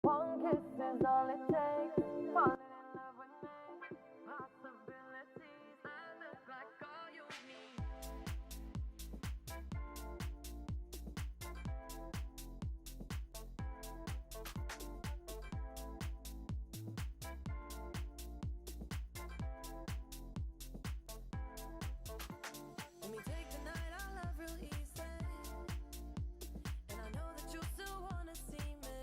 One kiss is all it takes. Falling in love with me. Possibilities. I look like all you need. Let me take the night I love real easy. And I know that you still wanna see me.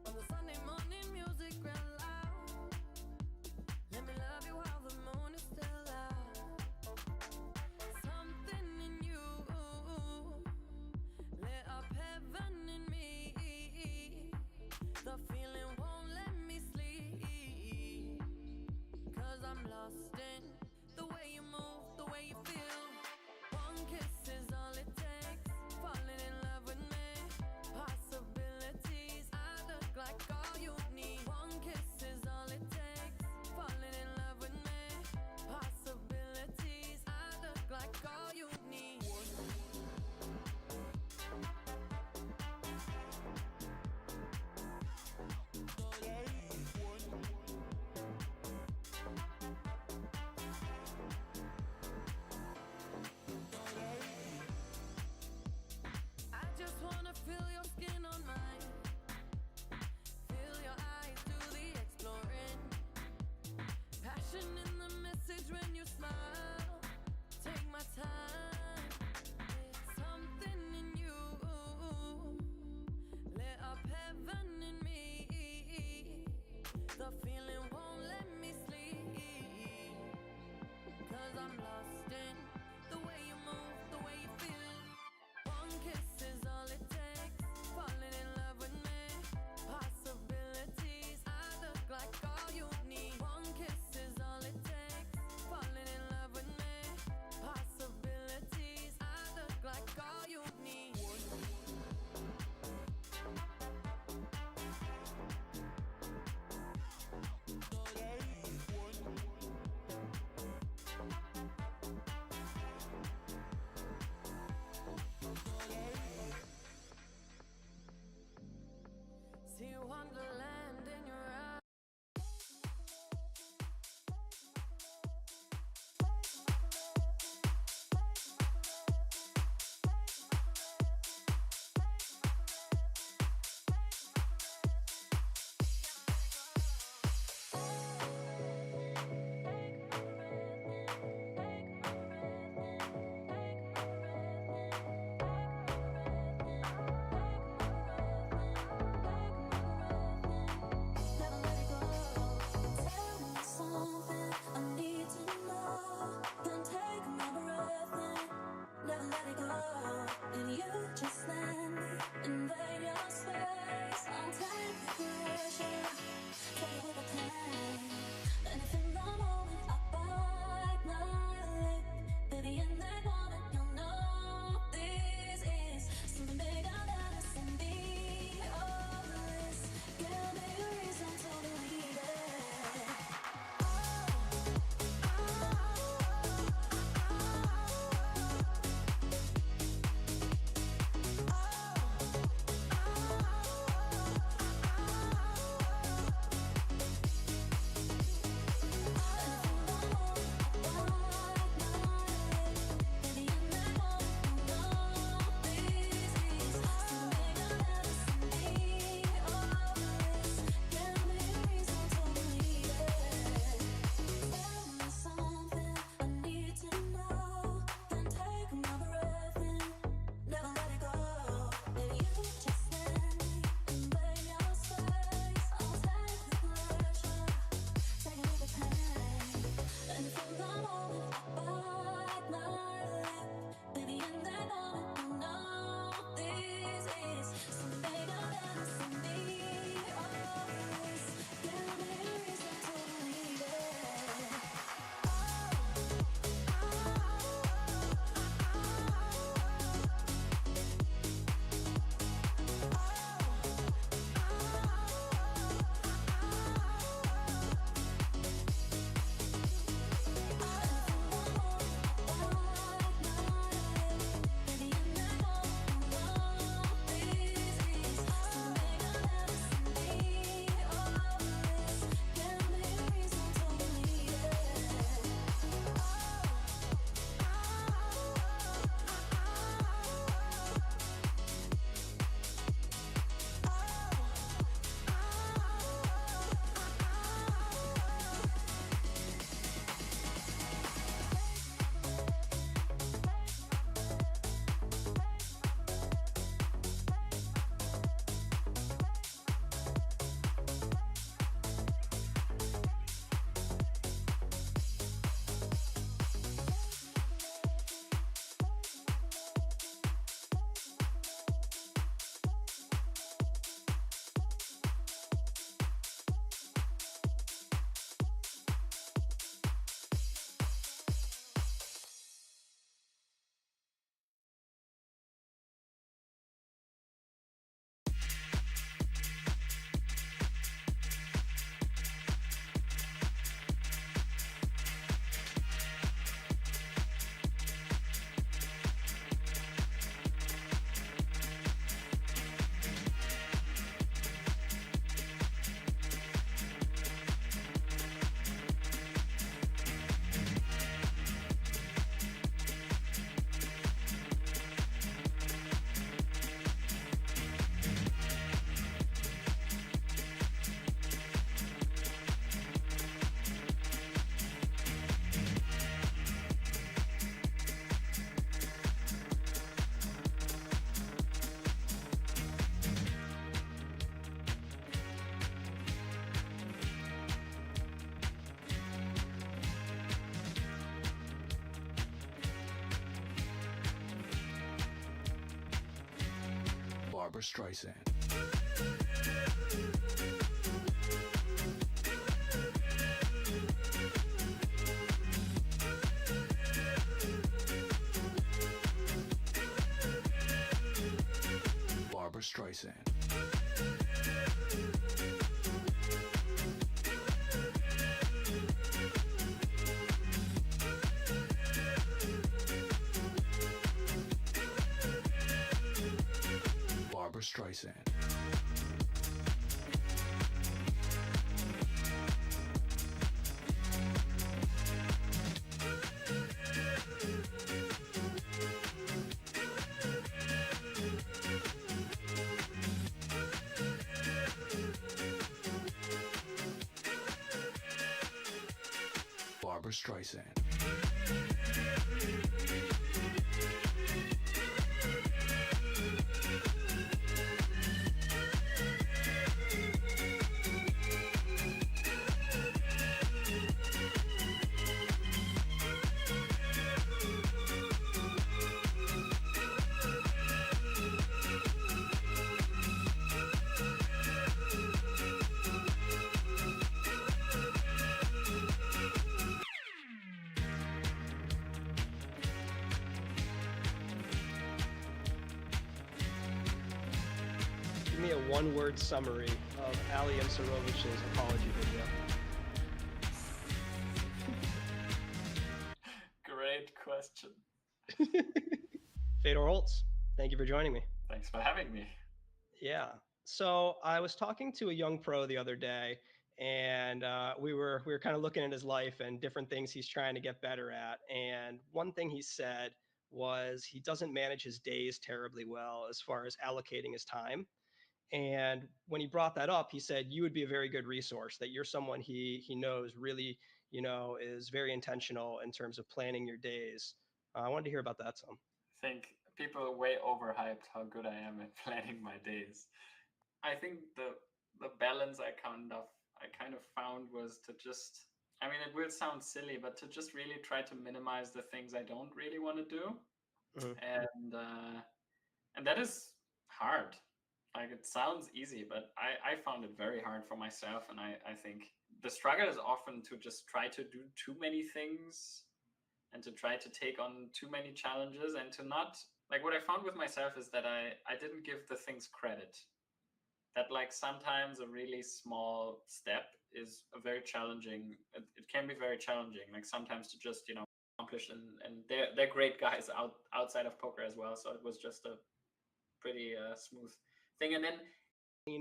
On the Sunday morning music real loud. Let me love you while the moon is still out. Something in you lit up heaven in me. The feeling won't let me sleep. 'Cause I'm lost in the way you move, the way you feel. One kiss is all it takes. Falling in love with me. Possibilities. I look like all you need. One kiss is all it takes. Falling in love with me. Possibilities. I look like all you need. I just wanna feel your skin on mine. Feel your eyes do the exploring. Passion in the message when you smile. Take my time. Something in you lit up heaven in me. The feeling won't let me sleep. 'Cause I'm lost in the way you move, the way you feel. One kiss is all it takes. Falling in love with me. Possibilities. I look like all you need. One kiss is all it takes. Falling in love with me. Possibilities. I look like all you need. Barbara Streisand. Barbara Streisand. Barbara Streisand. Barbara Streisand. Give me a one-word summary of Ali Imsirovich's apology video. Great question. Fedor Holtz, thank you for joining me. Thanks for having me. Yeah. So I was talking to a young pro the other day, and we were kind of looking at his life and different things he's trying to get better at. And one thing he said was he doesn't manage his days terribly well as far as allocating his time. And when he brought that up, he said you would be a very good resource, that you're someone he knows really, is very intentional in terms of planning your days. I wanted to hear about that some. I think people are way overhyped how good I am at planning my days. I think the balance I kind of found was to just, I mean, it will sound silly, but to just really try to minimize the things I don't really want to do. Mm-hmm. And that is hard. Like, it sounds easy, but I found it very hard for myself. And I think the struggle is often to just try to do too many things and to try to take on too many challenges, and to not, like, what I found with myself is that I didn't give the things credit. That, like, sometimes a really small step is a very challenging, it can be very challenging, like sometimes to just, accomplish, and they're great guys outside of poker as well. So it was just a pretty smooth thing. And then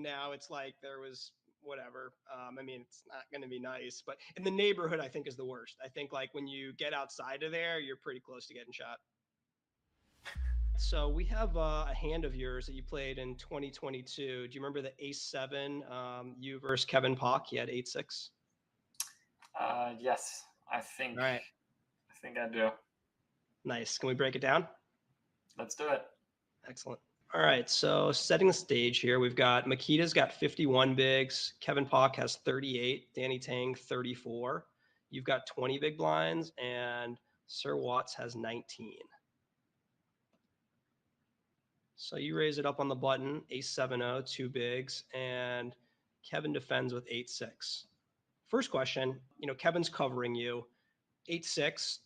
now it's like there was whatever. I mean, it's not going to be nice, but in the neighborhood, I think is the worst. I think, like, when you get outside of there, you're pretty close to getting shot. So we have a hand of yours that you played in 2022. Do you remember the Ace-7, you versus Kevin Pock? He had 8-6. Yes, I think. All right. I think I do. Nice. Can we break it down? Let's do it. Excellent. All right. So setting the stage here, we've got Makita's got 51 bigs. Kevin Pock has 38. Danny Tang 34. You've got 20 big blinds, and Sir Watts has 19. So you raise it up on the button, Ace-7-0, 2 bigs, and Kevin defends with 8-6. First question, Kevin's covering you. 8-6,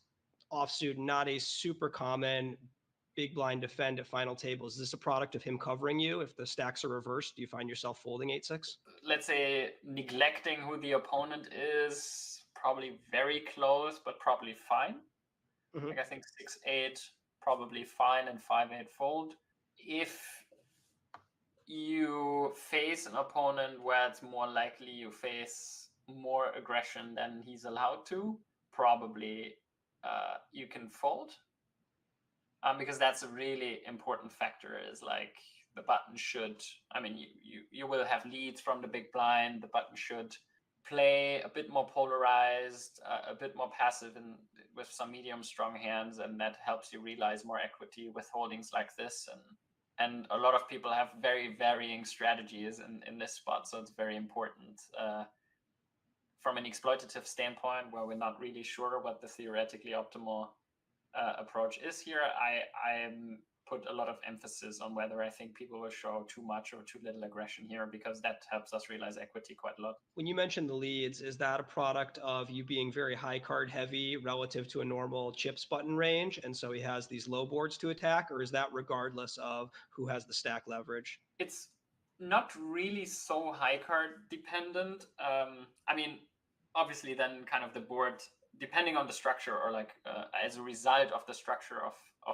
offsuit, not a super common big blind defend at final tables. Is this a product of him covering you? If the stacks are reversed, do you find yourself folding 8-6? Let's say neglecting who the opponent is, probably very close, but probably fine. Mm-hmm. Like, I think 6-8, probably fine, and 5-8 fold. If you face an opponent where it's more likely you face more aggression than he's allowed to, probably you can fold. Because that's a really important factor, is like the button should, I mean, you will have leads from the big blind. The button should play a bit more polarized, a bit more passive, and with some medium strong hands, and that helps you realize more equity with holdings like this. And a lot of people have very varying strategies in this spot, so it's very important from an exploitative standpoint, where we're not really sure what the theoretically optimal approach is here. I'm put a lot of emphasis on whether I think people will show too much or too little aggression here, because that helps us realize equity quite a lot. When you mentioned the leads, is that a product of you being very high card heavy relative to a normal chips button range, and so he has these low boards to attack, or is that regardless of who has the stack leverage? It's not really so high card dependent. I mean, obviously, then kind of the board, depending on the structure, or like as a result of the structure of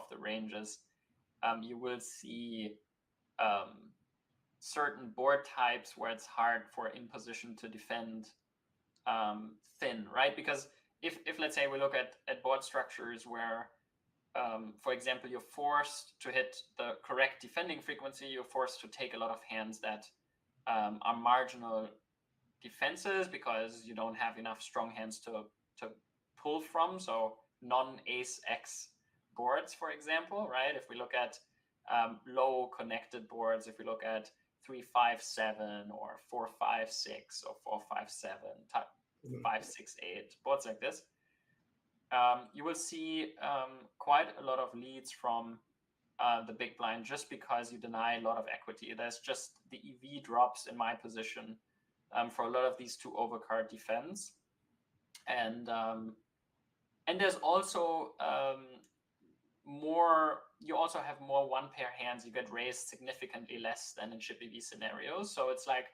the ranges, you will see certain board types where it's hard for in position to defend thin, right? Because if let's say we look at board structures where for example, you're forced to hit the correct defending frequency, you're forced to take a lot of hands that are marginal defenses because you don't have enough strong hands to pull from. So non-ace X boards, for example, right? If we look at low connected boards, if we look at 3-5-7 or 4-5-6 or 4-5-7, 5-6-8 boards like this, you will see quite a lot of leads from the big blind just because you deny a lot of equity. There's just the EV drops in my position for a lot of these two overcard defense, and there's also more. You also have more one pair hands. You get raised significantly less than in chip EV scenarios. So it's like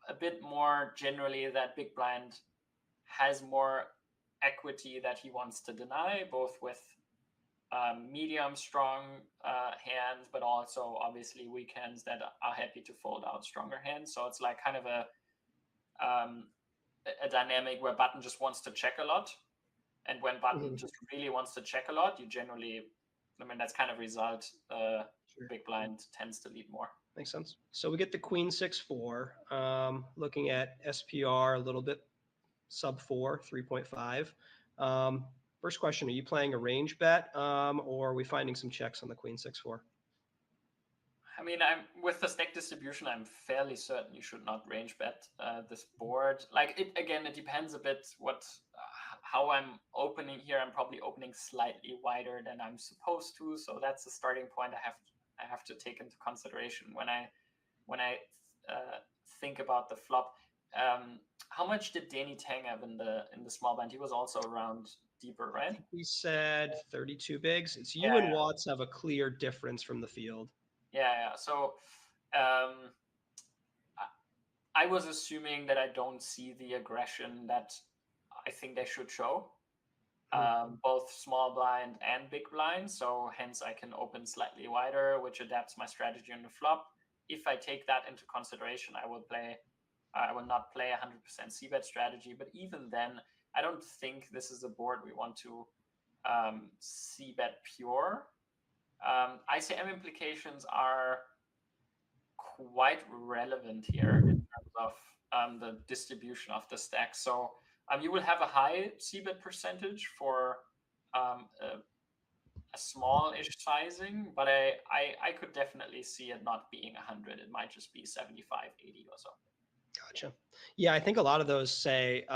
a bit more generally that big blind has more equity that he wants to deny, both with medium strong hands, but also obviously weak hands that are happy to fold out stronger hands. So it's like kind of a dynamic where button just wants to check a lot, and when button just really wants to check a lot, you generally, I mean, that's kind of result. Sure. Big blind tends to lead more. Makes sense. So we get the queen 6-4, looking at SPR a little bit sub 4, 3.5. First question, are you playing a range bet, or are we finding some checks on the queen 6-4? I mean, I'm with the stack distribution, I'm fairly certain you should not range bet this board. Like it again, it depends a bit how I'm opening here. I'm probably opening slightly wider than I'm supposed to, so that's a starting point I have to take into consideration when I think about the flop. How much did Danny Tang have in the small blind? He was also around deeper, right? He said 32 bigs. It's you Yeah, and yeah. Watts have a clear difference from the field. Yeah. So I was assuming that I don't see the aggression that I think they should show, both small blind and big blind. So hence I can open slightly wider, which adapts my strategy on the flop. If I take that into consideration, I will not play 100% c-bet strategy. But even then, I don't think this is a board we want to c-bet pure. ICM implications are quite relevant here in terms of the distribution of the stack. So you will have a high c-bet percentage for a small-ish sizing, but I could definitely see it not being 100. It might just be 75, 80 or so. Gotcha. Yeah, I think a lot of those say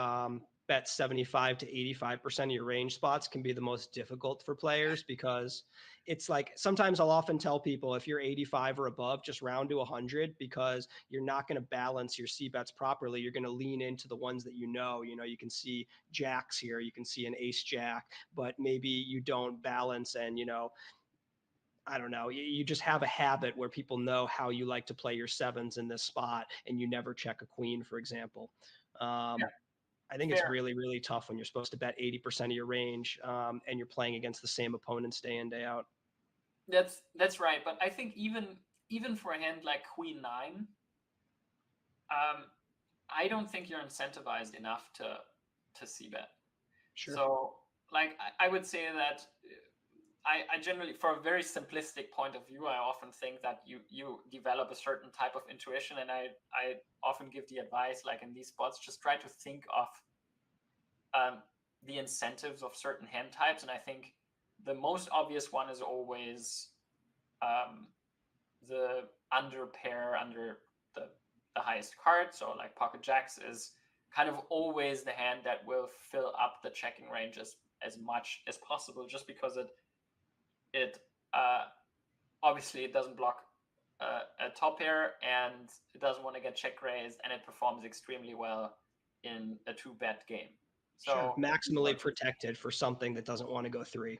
bet 75 to 85% of your range spots can be the most difficult for players, because it's like sometimes I'll often tell people if you're 85 or above, just round to 100, because you're not going to balance your C bets properly. You're going to lean into the ones that you know, you can see jacks here, you can see an ace jack, but maybe you don't balance and, I don't know, you just have a habit where people know how you like to play your sevens in this spot, and you never check a queen, for example. I think it's really, really tough when you're supposed to bet 80% of your range, and you're playing against the same opponents day in, day out. That's right. But I think even for a hand like Queen 9, I don't think you're incentivized enough to c-bet. Sure. So like I would say that I generally, for a very simplistic point of view, I often think that you develop a certain type of intuition, and I often give the advice, like in these spots, just try to think of the incentives of certain hand types. And I think the most obvious one is always the under pair under the highest card. So like pocket jacks is kind of always the hand that will fill up the checking range as much as possible, just because it obviously it doesn't block a top pair, and it doesn't want to get check raised, and it performs extremely well in a 2-bet game. Sure. So Maximally protected for something that doesn't want to go 3.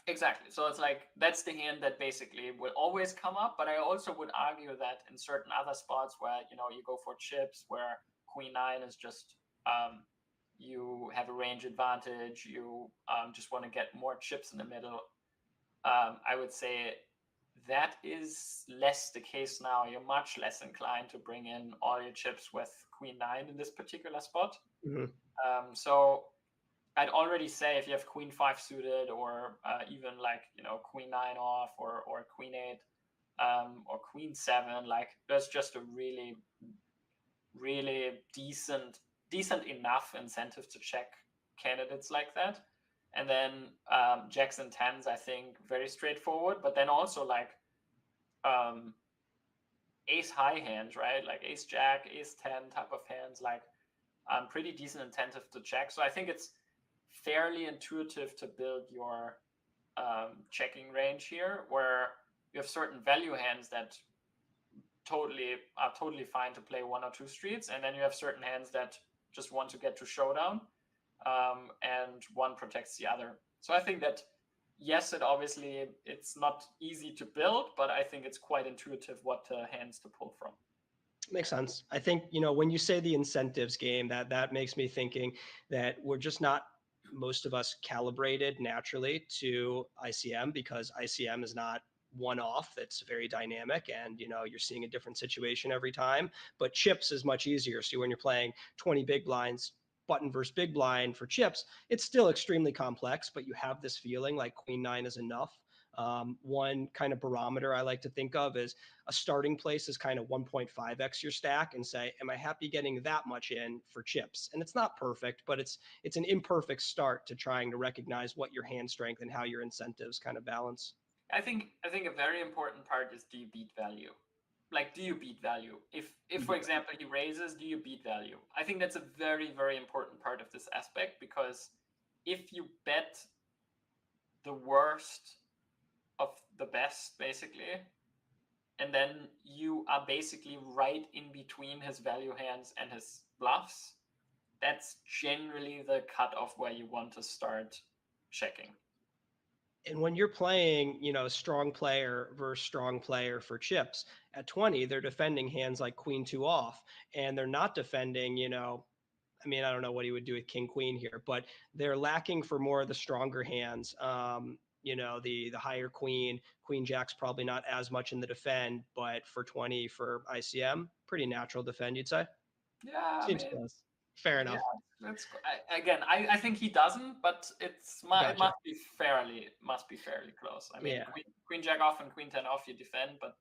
exactly. So it's like that's the hand that basically will always come up. But I also would argue that in certain other spots where you go for chips, where Queen 9 is just you have a range advantage, you just want to get more chips in the middle. I would say that is less the case now. You're much less inclined to bring in all your chips with Queen 9 in this particular spot. Mhm. So I'd already say if you have Queen 5 suited, or even like Queen 9 off, or Queen 8, or Queen 7, like there's just a really, really decent enough incentive to check candidates like that. And then jacks and tens, I think, very straightforward. But then also like ace high hands, right? Like ace jack, ace 10 type of hands, like pretty decent incentive to check. So I think it's fairly intuitive to build your checking range here, where you have certain value hands that are totally fine to play 1 or 2 streets, and then you have certain hands that just want to get to showdown, and one protects the other. So I think that yes, it's not easy to build, but I think it's quite intuitive what hands to pull from. Makes sense. I think, when you say the incentives game, that makes me thinking that we're just not, most of us, calibrated naturally to ICM, because ICM is not one off. It's very dynamic, and you're seeing a different situation every time. But chips is much easier. So when you're playing 20 big blinds, button versus big blind for chips, it's still extremely complex, but you have this feeling like Queen 9 is enough. One kind of barometer I like to think of is a starting place is kind of 1.5x your stack, and say, am I happy getting that much in for chips? And it's not perfect, but it's an imperfect start to trying to recognize what your hand strength and how your incentives kind of balance. I think a very important part is, do you beat value? Like, do you beat value? If for example he raises, do you beat value? I think that's a very, very important part of this aspect, because if you bet the worst of the best, basically, and then you are basically right in between his value hands and his bluffs, that's generally the cutoff where you want to start checking. And when you're playing, strong player versus strong player for chips at 20, they're defending hands like Queen 2 off, and they're not defending, I mean, I don't know what he would do with King Queen here, but they're lacking for more of the stronger hands. The higher Queen Jack's probably not as much in the defend, but for 20 for ICM, pretty natural defend, you'd say. Yeah, Seems close. Fair enough. Yeah, I think he doesn't, but it must be fairly close. I mean, Queen Jack off and Queen 10 off you defend, but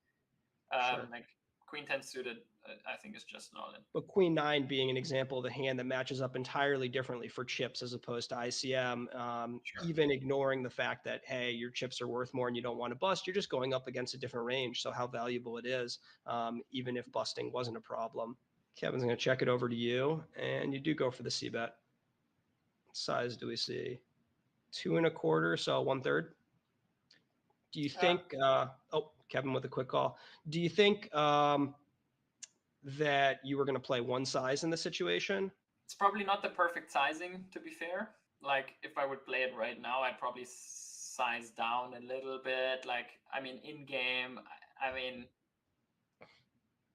Sure. like Queen 10 suited, I think is just an all-in. But Queen 9 being an example of the hand that matches up entirely differently for chips as opposed to ICM, Sure. even ignoring the fact that, hey, your chips are worth more and you don't want to bust, you're just going up against a different range. So how valuable it is, even if busting wasn't a problem. Kevin's going to check it over to you, and you do go for the C-bet. What size do we see? 2 1/4, so 1/3. Do you think, Kevin with a quick call. Do you think that you were going to play one size in the situation? It's probably not the perfect sizing, to be fair. Like, if I would play it right now, I'd probably size down a little bit. Like, I mean, in game, I mean,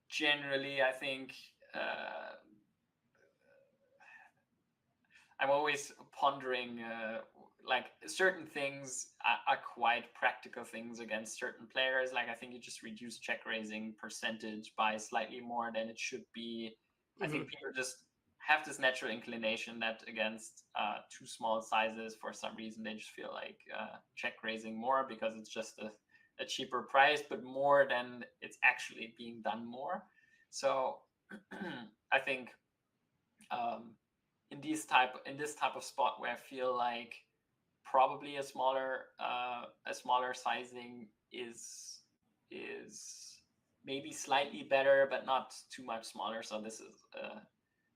generally, I think I'm always pondering, like, certain things are quite practical things against certain players. Like, I think you just reduce check raising percentage by slightly more than it should be. I think people just have this natural inclination that against too small sizes, for some reason, they just feel like check raising more because it's just a cheaper price, but more than it's actually being done more. So I think in this type of spot where I feel like probably a smaller sizing is maybe slightly better, but not too much smaller. So this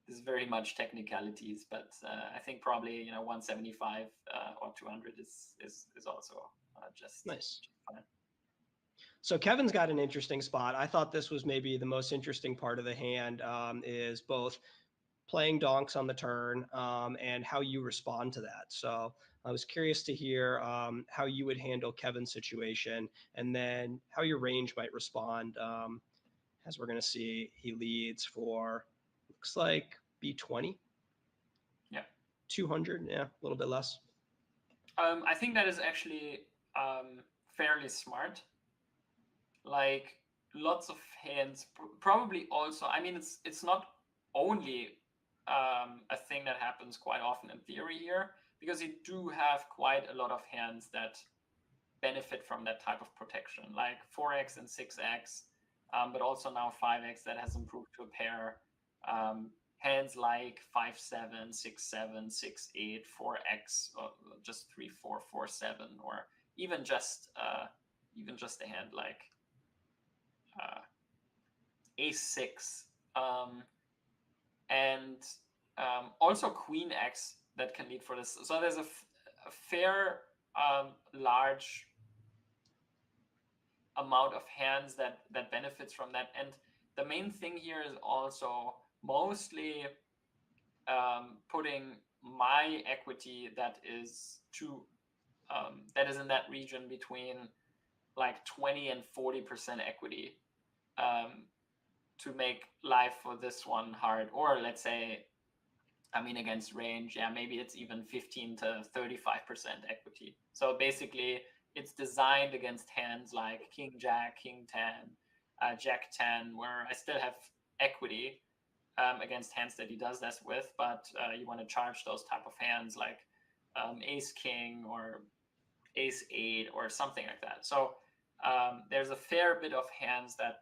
is very much technicalities, but I think probably 175 or 200 is also just nice. Fine. So Kevin's got an interesting spot. I thought this was maybe the most interesting part of the hand, is both playing donks on the turn, and how you respond to that. So I was curious to hear, how you would handle Kevin's situation, and then how your range might respond. As we're going to see, he leads for, looks like, B20, Yeah. 200, yeah, a little bit less. I think that is actually fairly smart. Like lots of hands, probably also. I mean, it's not only a thing that happens quite often in theory here, because you do have quite a lot of hands that benefit from that type of protection, like 4x and 6x, but also now 5x that has improved to a pair. Hands like 5-7, 6-7, 6-8, 4x, or just 3-4, 4-7, or even just a hand like ace-6, and also queen x that can lead for this. So there's a fair large amount of hands that benefits from that. And the main thing here is also mostly putting my equity that is in that region between like 20 and 40% equity, to make life for this one hard. Or let's say, I mean, against range, yeah, maybe it's even 15 to 35% equity. So basically, it's designed against hands like King Jack, King 10, Jack 10, where I still have equity against hands that he does this with, but you want to charge those type of hands like Ace King or Ace 8 or something like that. So there's a fair bit of hands that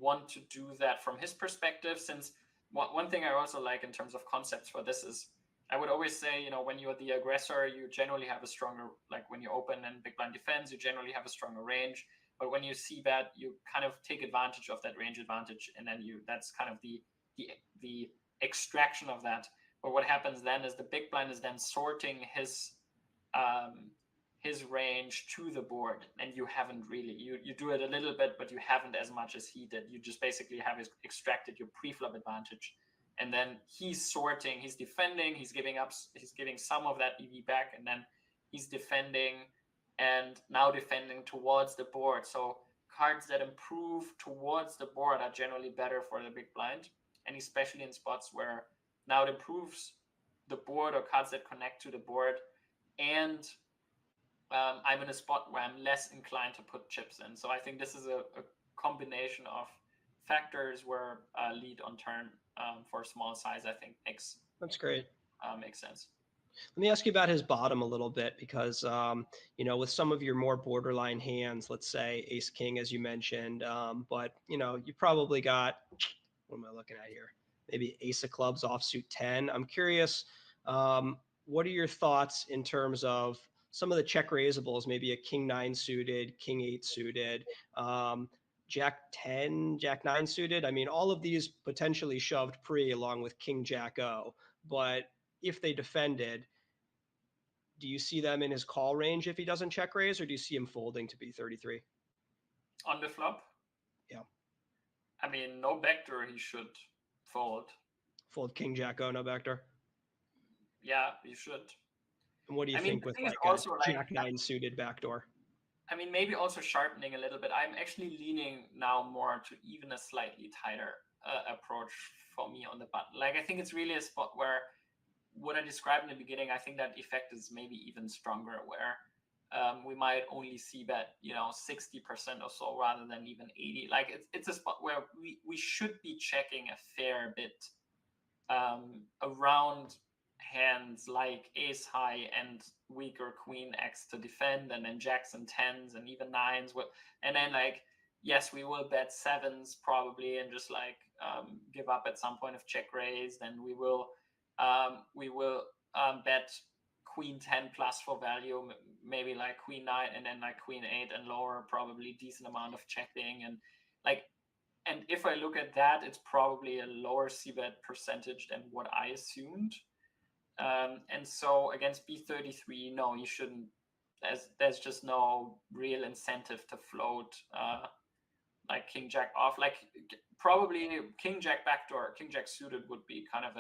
want to do that from his perspective, since one thing I also like in terms of concepts for this is, I would always say, you know, when you're the aggressor, you generally have a stronger, like when you open and big blind defense, you generally have a stronger range. But when you see that, you kind of take advantage of that range advantage, and then that's kind of the extraction of that. But what happens then is the big blind is then sorting his range to the board, and you haven't really, you do it a little bit, but you haven't as much as he did. You just basically have extracted your pre-flop advantage, and then he's sorting, he's defending, he's giving some of that EV back, and then he's defending, and now defending towards the board. So cards that improve towards the board are generally better for the big blind, and especially in spots where now it improves the board, or cards that connect to the board, and I'm in a spot where I'm less inclined to put chips in. So I think this is a combination of factors where lead on turn for small size, I think That's great. Makes sense. Let me ask you about his bottom a little bit, because, with some of your more borderline hands, let's say Ace King, as you mentioned, but, you probably got, what am I looking at here? Maybe Ace of Clubs offsuit 10. I'm curious, what are your thoughts in terms of some of the check raisables, maybe a King 9 suited, King 8 suited, Jack 10, Jack 9 suited? I mean, all of these potentially shoved pre along with King Jack O, but if they defended, do you see them in his call range if he doesn't check raise, or do you see him folding to B33? On the flop? Yeah. I mean, no backdoor, he should fold. Fold King Jack O, no backdoor? Yeah, he should. And what do you think with like also a Jack 9 suited backdoor? I mean, maybe also sharpening a little bit. I'm actually leaning now more to even a slightly tighter approach for me on the button. Like, I think it's really a spot where what I described in the beginning, I think that effect is maybe even stronger, where we might only see bet, 60% or so rather than even 80. Like, it's a spot where we should be checking a fair bit around hands like ace high and weaker queen x to defend, and then jacks and tens and even nines, and then like, yes, we will bet sevens probably and just like give up at some point of check raise. Then we will bet queen 10 plus for value, maybe like queen 9, and then like queen 8 and lower, probably decent amount of checking. And if I look at that, it's probably a lower c-bet percentage than what I assumed. And so against B33, no, you shouldn't there's just no real incentive to float like king jack off. Like probably king jack backdoor, king jack suited would be kind of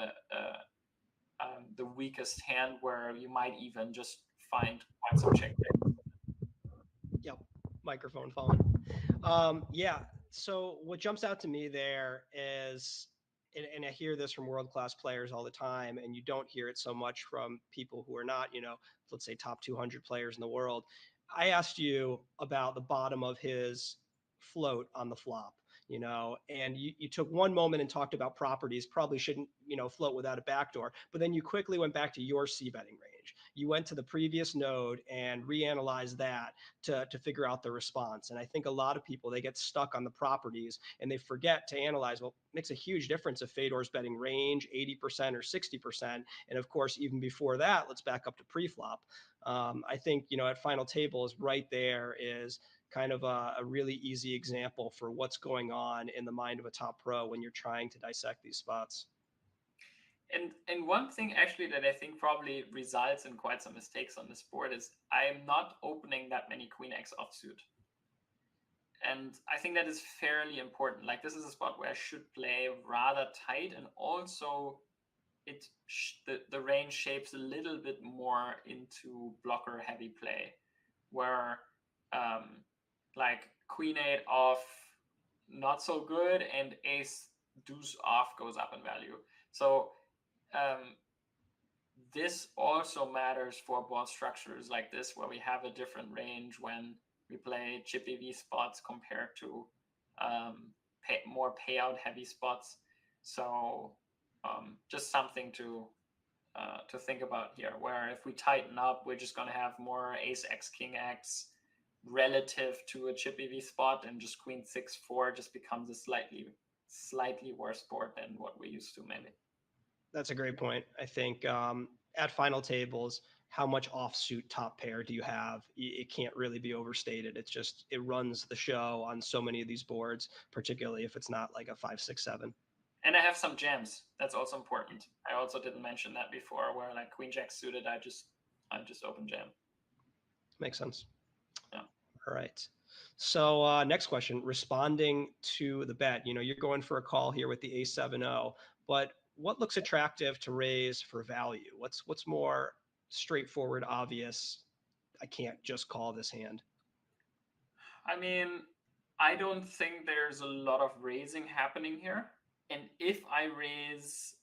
the weakest hand where you might even just find quite some check. Yep, microphone phone. Yeah. So what jumps out to me there is, and I hear this from world class players all the time, and you don't hear it so much from people who are not, let's say top 200 players in the world. I asked you about the bottom of his float on the flop, and you took one moment and talked about properties, probably shouldn't, float without a backdoor, but then you quickly went back to your c betting range. You went to the previous node and reanalyzed that to figure out the response. And I think a lot of people, they get stuck on the properties and they forget to analyze, well, it makes a huge difference if Fedor's betting range 80% or 60%. And of course, even before that, let's back up to pre-flop. I think, at final tables right there is kind of a really easy example for what's going on in the mind of a top pro when you're trying to dissect these spots. And one thing actually that I think probably results in quite some mistakes on this board is I'm not opening that many queen x offsuit. And I think that is fairly important. Like this is a spot where I should play rather tight, and also the range shapes a little bit more into blocker heavy play, where like queen 8 off not so good and ace deuce off goes up in value. So this also matters for board structures like this, where we have a different range when we play chip EV spots compared to more payout heavy spots. So just something to think about here, where if we tighten up, we're just going to have more ace x king x relative to a chip EV spot, and just queen 6-4 just becomes a slightly worse board than what we're used to maybe. That's a great point. I think at final tables, how much offsuit top pair do you have? It can't really be overstated. It's just, it runs the show on so many of these boards, particularly if it's not like a 5, 6, 7. And I have some jams. That's also important. I also didn't mention that before, where like queen jack suited, I just open jam. Makes sense. Yeah. All right. So next question, responding to the bet, you're going for a call here with the A7-0, but what looks attractive to raise for value? What's more straightforward, obvious? I can't just call this hand. I mean, I don't think there's a lot of raising happening here. And if I raise,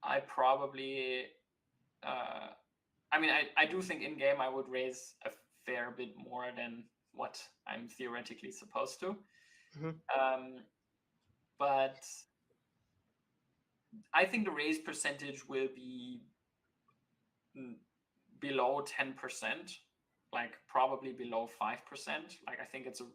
I probably, I do think in game I would raise a fair bit more than what I'm theoretically supposed to. Mm-hmm. But I think the raise percentage will be below 10%, like probably below 5%. Like I think it's a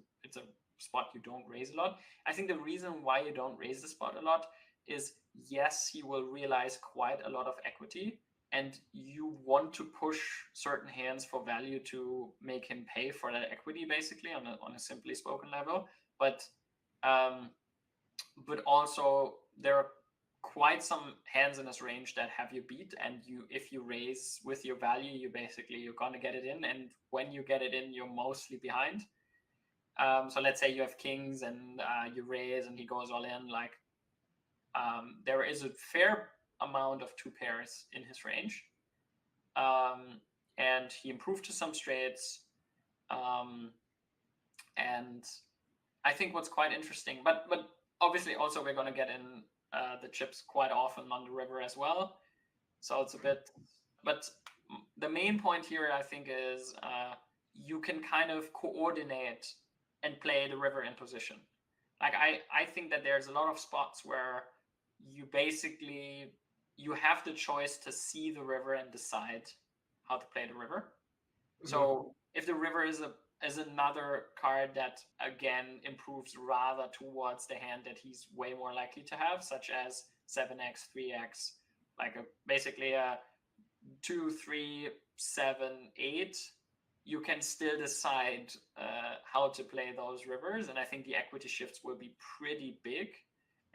spot you don't raise a lot. I think the reason why you don't raise the spot a lot is, yes, he will realize quite a lot of equity, and you want to push certain hands for value to make him pay for that equity, basically on a simply spoken level. But also there are quite some hands in this range that have you beat, and if you raise with your value, you're gonna get it in, and when you get it in, you're mostly behind. So let's say you have kings and you raise and he goes all in, like there is a fair amount of two pairs in his range, and he improved to some straights, and I think what's quite interesting, but obviously also we're going to get in the chips quite often on the river as well, so it's a bit, but the main point here I think is you can kind of coordinate and play the river in position. Like I think that there's a lot of spots where you have the choice to see the river and decide how to play the river. Mm-hmm. So if the river is another card that again improves rather towards the hand that he's way more likely to have, such as 7x, 3x, like basically a 2, 3, 7, 8, you can still decide how to play those rivers, and I think the equity shifts will be pretty big.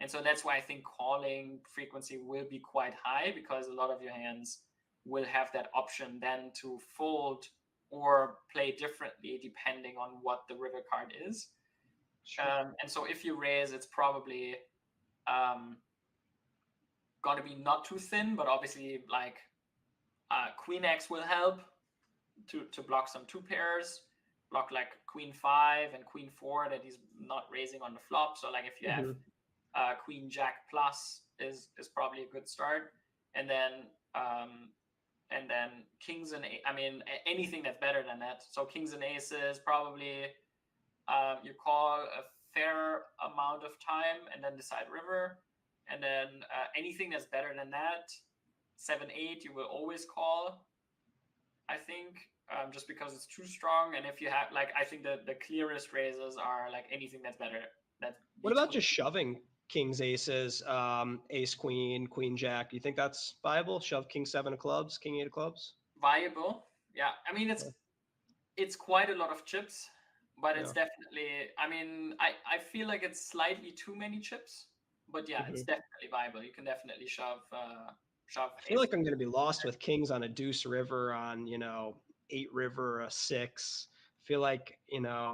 And so that's why I think calling frequency will be quite high, because a lot of your hands will have that option then to fold or play differently depending on what the river card is. And so if you raise, it's probably going to be not too thin, but obviously like Queen X will help to block some 2 pairs, block like Queen 5 and Queen 4 that he's not raising on the flop. So like if you have Queen Jack plus is probably a good start, and then kings and anything that's better than that. So kings and aces probably you call a fair amount of time and then decide river, and then anything that's better than that, 7-8 you will always call, I think, just because it's too strong. And if you have like, I think the clearest raises are like anything that's better. What about just shoving kings, aces, ace, queen, queen, jack? Do you think that's viable? Shove king 7 of clubs, king 8 of clubs? Viable, yeah. I mean, it's quite a lot of chips, but it's definitely. I mean, I feel like it's slightly too many chips, but yeah, it's definitely viable. You can definitely shove. I feel like I'm going to be lost with kings on a deuce river, on 8 river, a 6. I feel like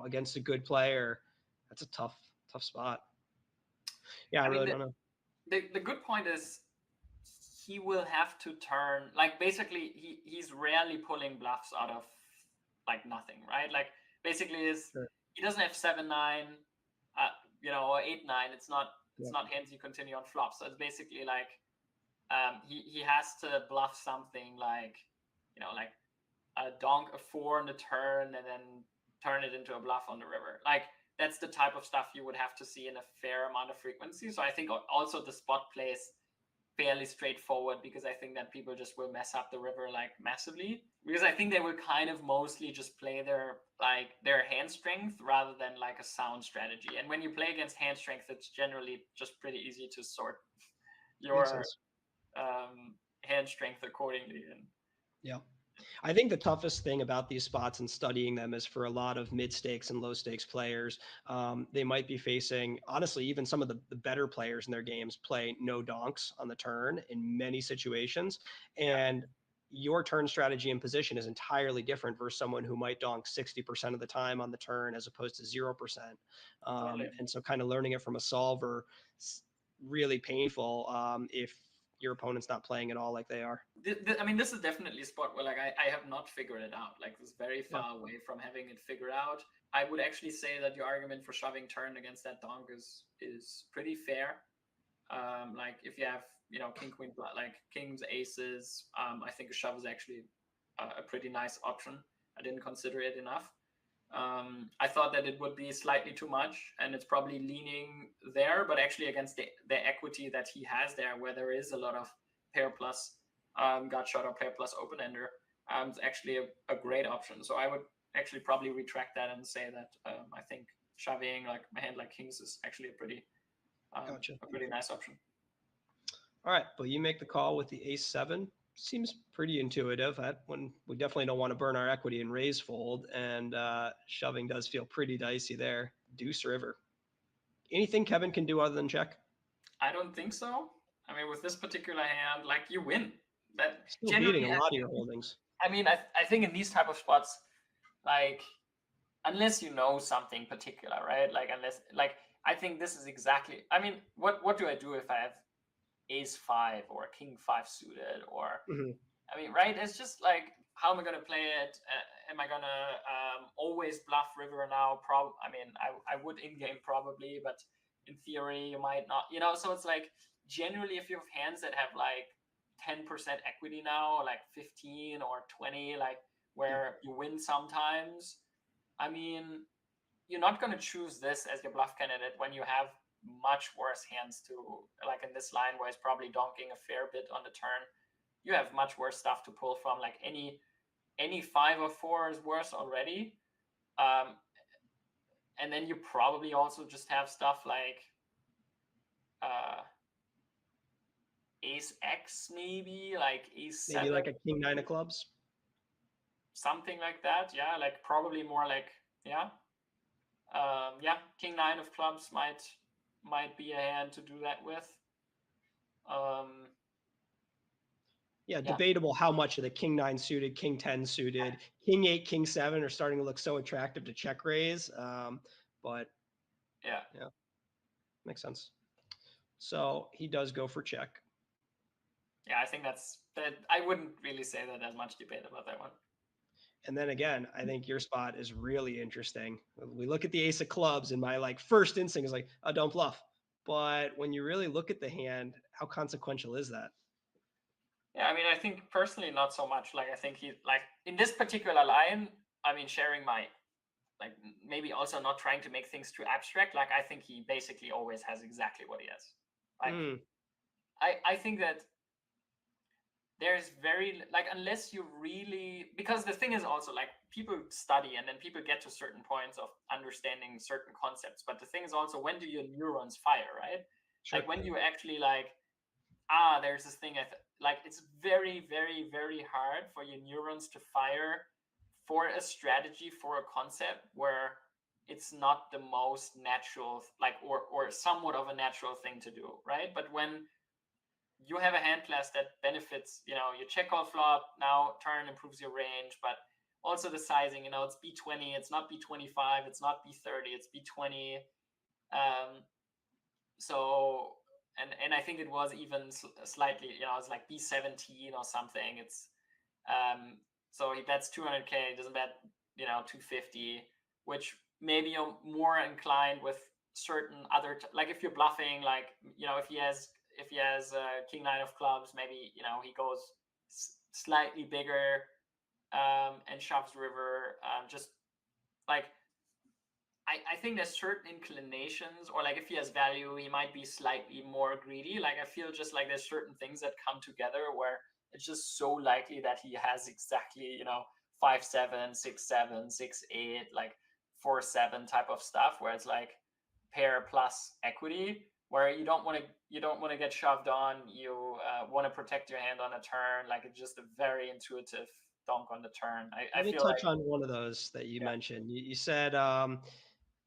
against a good player, that's a tough spot. Yeah, I really don't know. The good point is he will have to turn, like basically he's rarely pulling bluffs out of like nothing, right? Like basically he doesn't have 7-9, or 8-9. It's not hands you continue on flop. So it's basically like he has to bluff something like like a donk a 4 on the turn and then turn it into a bluff on the river. Like that's the type of stuff you would have to see in a fair amount of frequency. So I think also the spot play is fairly straightforward, because I think that people just will mess up the river like massively, because I think they will kind of mostly just play their hand strength rather than like a sound strategy. And when you play against hand strength, it's generally just pretty easy to sort your hand strength accordingly. And yeah, I think the toughest thing about these spots and studying them is for a lot of mid-stakes and low-stakes players, they might be facing, honestly, even some of the better players in their games play no donks on the turn in many situations. And your turn strategy and position is entirely different versus someone who might donk 60% of the time on the turn as opposed to 0%. And so kind of learning it from a solver is really painful if your opponent's not playing at all like they are. I mean, this is definitely a spot where like I have not figured it out. Like, this is very far away from having it figured out. I would actually say that your argument for shoving turn against that donk is pretty fair. Like if you have king queen, like kings aces, I think a shove is actually a pretty nice option. I didn't consider it enough. I thought that it would be slightly too much, and it's probably leaning there, but actually against the equity that he has there, where there is a lot of pair plus gut shot or pair plus open ender, it's actually a great option. So I would actually probably retract that and say that I think shoving like a hand like kings is actually a pretty nice option. All right, but you make the call with the ace 7. Seems pretty intuitive. When we definitely don't want to burn our equity and raise fold, and shoving does feel pretty dicey there. Deuce river. Anything Kevin can do other than check? I don't think so. I mean, with this particular hand, like, you win. That still beating a lot of your holdings. I mean, I think in these type of spots, like, unless you know something particular, right? Like, I think this is exactly. I mean, what do I do if I have ace 5 or king 5 suited, or I mean, right? It's just like, how am I going to play it? Am I going to always bluff river now? I mean, I would in game probably, but in theory you might not. So it's like, generally, if you have hands that have like 10% equity now, or like 15 or 20, like where you win sometimes, I mean, you're not going to choose this as your bluff candidate when you have much worse hands to, like in this line where it's probably donking a fair bit on the turn. You have much worse stuff to pull from. Like any 5 or 4 is worse already, and then you probably also just have stuff like ace X, maybe like ace 7, maybe like a king 9 of clubs, something like that. Yeah, like probably more like king 9 of clubs might be a hand to do that with. Debatable how much of the king 9 suited, king 10 suited, king 8, king 7 are starting to look so attractive to check raise. But Yeah. makes sense. So he does go for check. Yeah, I think that. I wouldn't really say that there's much debate about that one. And then again, I think your spot is really interesting. We look at the ace of clubs, and my like first instinct is like, oh, don't bluff. But when you really look at the hand, how consequential is that? Yeah, I mean, I think personally not so much. Like, I think he, like, in this particular line, I mean, sharing my, like, maybe also not trying to make things too abstract. Like, I think he basically always has exactly what he has. Like, I think that there's very, like, unless you really, because the thing is also, like, people study and then people get to certain points of understanding certain concepts. But the thing is also, when do your neurons fire, right? Sure. Like, when you actually, like, there's this thing, like, it's very, very, very hard for your neurons to fire for a strategy, for a concept where it's not the most natural, like, or somewhat of a natural thing to do, right? But when you have a hand class that benefits, you check call flop, now turn improves your range, but also the sizing, it's B20, it's not B25, it's not B30, it's B20. So, and I think it was even slightly, it's like B17 or something. It's, so he bets 200K, doesn't bet, 250, which maybe you're more inclined with certain other, like if you're bluffing, like, if he has king 9 of clubs, maybe, he goes slightly bigger and shoves river. Just like, I think there's certain inclinations, or like if he has value, he might be slightly more greedy. Like, I feel just like there's certain things that come together where it's just so likely that he has exactly, 5-7, 6-7, 6-8, like 4-7 type of stuff, where it's like pair plus equity, where you don't want to get shoved on. You want to protect your hand on a turn. Like, it's just a very intuitive donk on the turn. Let me touch on one of those that you mentioned. You said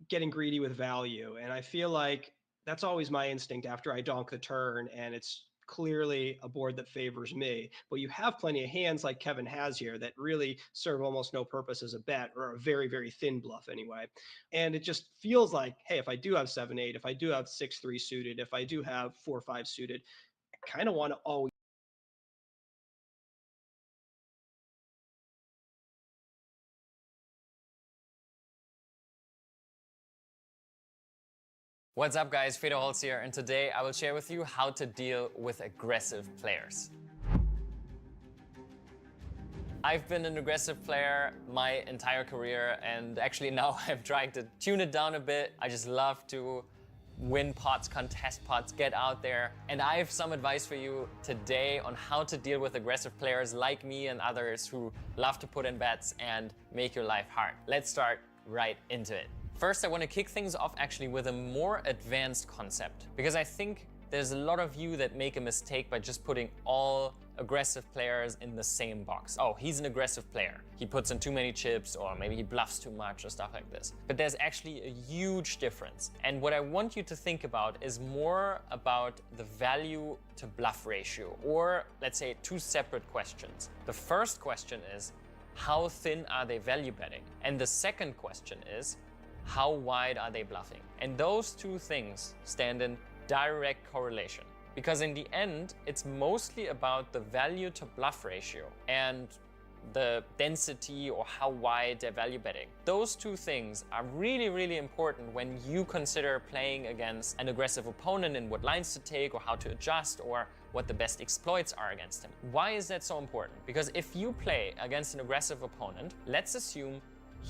getting greedy with value, and I feel like that's always my instinct after I donk the turn, and it's clearly a board that favors me. But you have plenty of hands like Kevin has here that really serve almost no purpose as a bet, or a very, very thin bluff anyway. And it just feels like, hey, if I do have 7-8, if I do have 6-3 suited, if I do have 4-5 suited, I kind of want to always. What's up guys, Fedor Holz here, and today I will share with you how to deal with aggressive players. I've been an aggressive player my entire career, and actually now I've tried to tune it down a bit. I just love to win pots, contest pots, get out there. And I have some advice for you today on how to deal with aggressive players like me and others who love to put in bets and make your life hard. Let's start right into it. First, I want to kick things off actually with a more advanced concept, because I think there's a lot of you that make a mistake by just putting all aggressive players in the same box. Oh, he's an aggressive player. He puts in too many chips, or maybe he bluffs too much or stuff like this. But there's actually a huge difference. And what I want you to think about is more about the value to bluff ratio, or let's say two separate questions. The first question is, how thin are they value betting? And the second question is, how wide are they bluffing? And those two things stand in direct correlation, because in the end, it's mostly about the value to bluff ratio and the density, or how wide they're value betting. Those two things are really, really important when you consider playing against an aggressive opponent and what lines to take, or how to adjust, or what the best exploits are against him. Why is that so important? Because if you play against an aggressive opponent, let's assume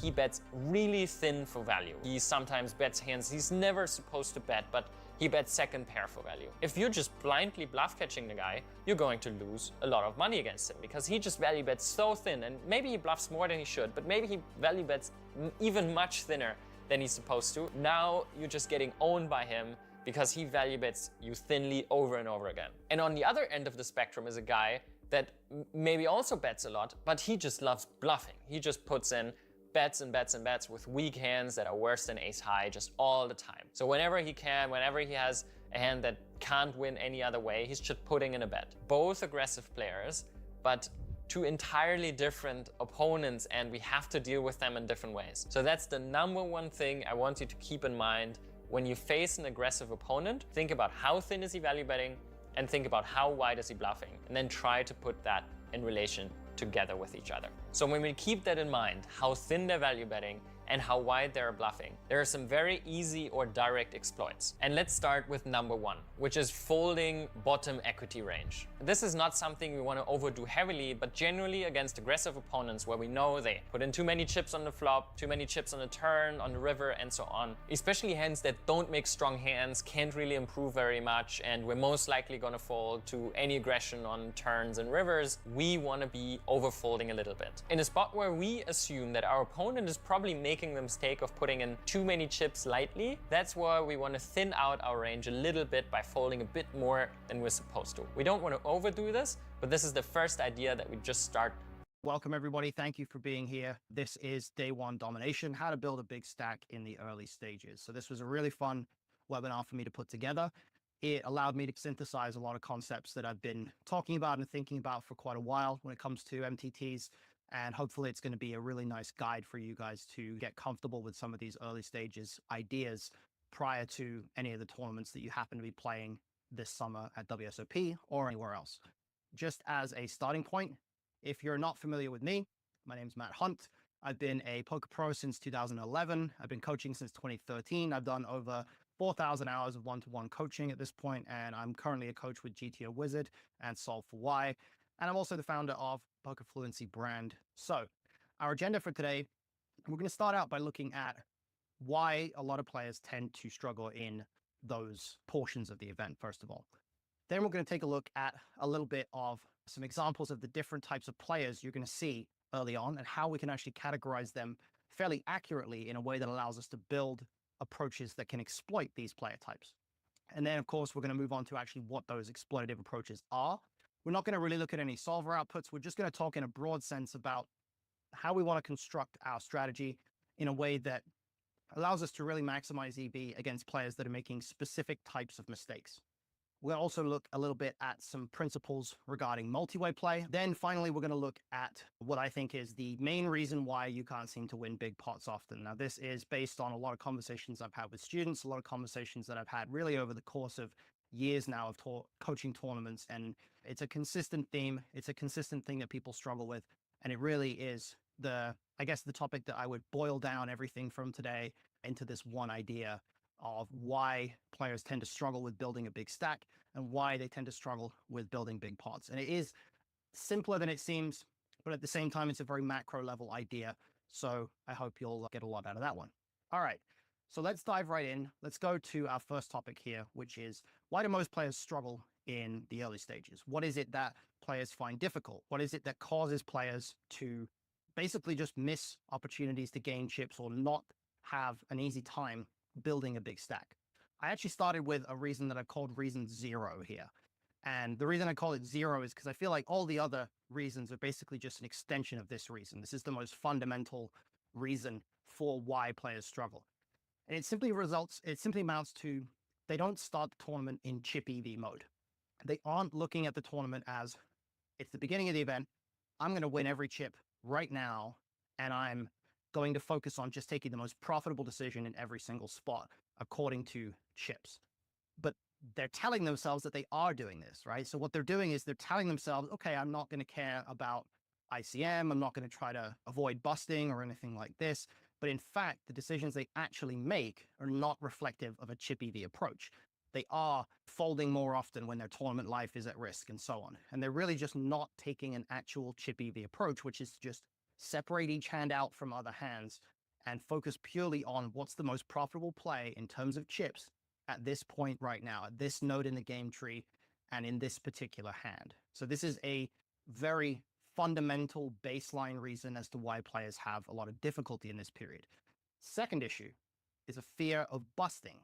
he bets really thin for value. He sometimes bets hands he's never supposed to bet, but he bets second pair for value. If you're just blindly bluff catching the guy, you're going to lose a lot of money against him, because he just value bets so thin, and maybe he bluffs more than he should, but maybe he value bets even much thinner than he's supposed to. Now you're just getting owned by him because he value bets you thinly over and over again. And on the other end of the spectrum is a guy that maybe also bets a lot, but he just loves bluffing. He just puts in bets and bets and bets with weak hands that are worse than ace high just all the time. So whenever he can, whenever he has a hand that can't win any other way, he's just putting in a bet. Both aggressive players, but two entirely different opponents and we have to deal with them in different ways. So that's the number one thing I want you to keep in mind when you face an aggressive opponent. Think about how thin is he value betting and think about how wide is he bluffing, and then try to put that in relation together with each other. So when we keep that in mind, how thin they're value betting and how wide they're bluffing, there are some very easy or direct exploits. And let's start with number one, which is folding bottom equity range. This is not something we want to overdo heavily, but generally against aggressive opponents where we know they put in too many chips on the flop, too many chips on the turn, on the river, and so on. Especially hands that don't make strong hands, can't really improve very much, and we're most likely going to fold to any aggression on turns and rivers. We want to be overfolding a little bit. In a spot where we assume that our opponent is probably making the mistake of putting in too many chips lightly, that's where we want to thin out our range a little bit by folding a bit more than we're supposed to. We don't want to overdo this, but this is the first idea that we just start. Welcome everybody, thank you for being here. This is Day One Domination, how to build a big stack in the early stages. So this was a really fun webinar for me to put together. It allowed me to synthesize a lot of concepts that I've been talking about and thinking about for quite a while when it comes to MTTs. And hopefully it's going to be a really nice guide for you guys to get comfortable with some of these early stages ideas prior to any of the tournaments that you happen to be playing this summer at WSOP or anywhere else. Just as a starting point, if you're not familiar with me, my name's Matt Hunt. I've been a poker pro since 2011. I've been coaching since 2013. I've done over 4,000 hours of one-to-one coaching at this point, and I'm currently a coach with GTO Wizard and Solve for Why. And I'm also the founder of Poker Fluency brand. So our agenda for today, we're going to start out by looking at why a lot of players tend to struggle in those portions of the event, first of all. Then we're going to take a look at a little bit of some examples of the different types of players you're going to see early on and how we can actually categorize them fairly accurately in a way that allows us to build approaches that can exploit these player types. And then, of course, we're going to move on to actually what those exploitative approaches are. We're not going to really look at any solver outputs. We're just going to talk in a broad sense about how we want to construct our strategy in a way that allows us to really maximize EV against players that are making specific types of mistakes. We'll also look a little bit at some principles regarding multi-way play. Then finally, we're going to look at what I think is the main reason why you can't seem to win big pots often. Now, this is based on a lot of conversations I've had with students, a lot of conversations that I've had really over the course of years now of coaching tournaments, and it's a consistent theme. It's a consistent thing that people struggle with, and it really is I guess the topic that I would boil down everything from today into this one idea of why players tend to struggle with building a big stack and why they tend to struggle with building big pots. And it is simpler than it seems, but at the same time, it's a very macro level idea. So I hope you'll get a lot out of that one. All right. So let's dive right in. Let's go to our first topic here, which is why do most players struggle in the early stages? What is it that players find difficult? What is it that causes players to basically just miss opportunities to gain chips or not have an easy time building a big stack? I actually started with a reason that I called reason 0 here. And the reason I call it 0 is because I feel like all the other reasons are basically just an extension of this reason. This is the most fundamental reason for why players struggle. And it simply amounts to they don't start the tournament in chip EV mode. They aren't looking at the tournament as it's the beginning of the event. I'm going to win every chip right now, and I'm going to focus on just taking the most profitable decision in every single spot according to chips. But they're telling themselves that they are doing this, right? So what they're doing is they're telling themselves, okay, I'm not going to care about ICM. I'm not going to try to avoid busting or anything like this. But in fact, the decisions they actually make are not reflective of a chip EV approach. They are folding more often when their tournament life is at risk and so on. And they're really just not taking an actual chip EV approach, which is just separate each hand out from other hands and focus purely on what's the most profitable play in terms of chips at this point right now, at this node in the game tree, and in this particular hand. So this is a very fundamental baseline reason as to why players have a lot of difficulty in this period. Second issue is a fear of busting.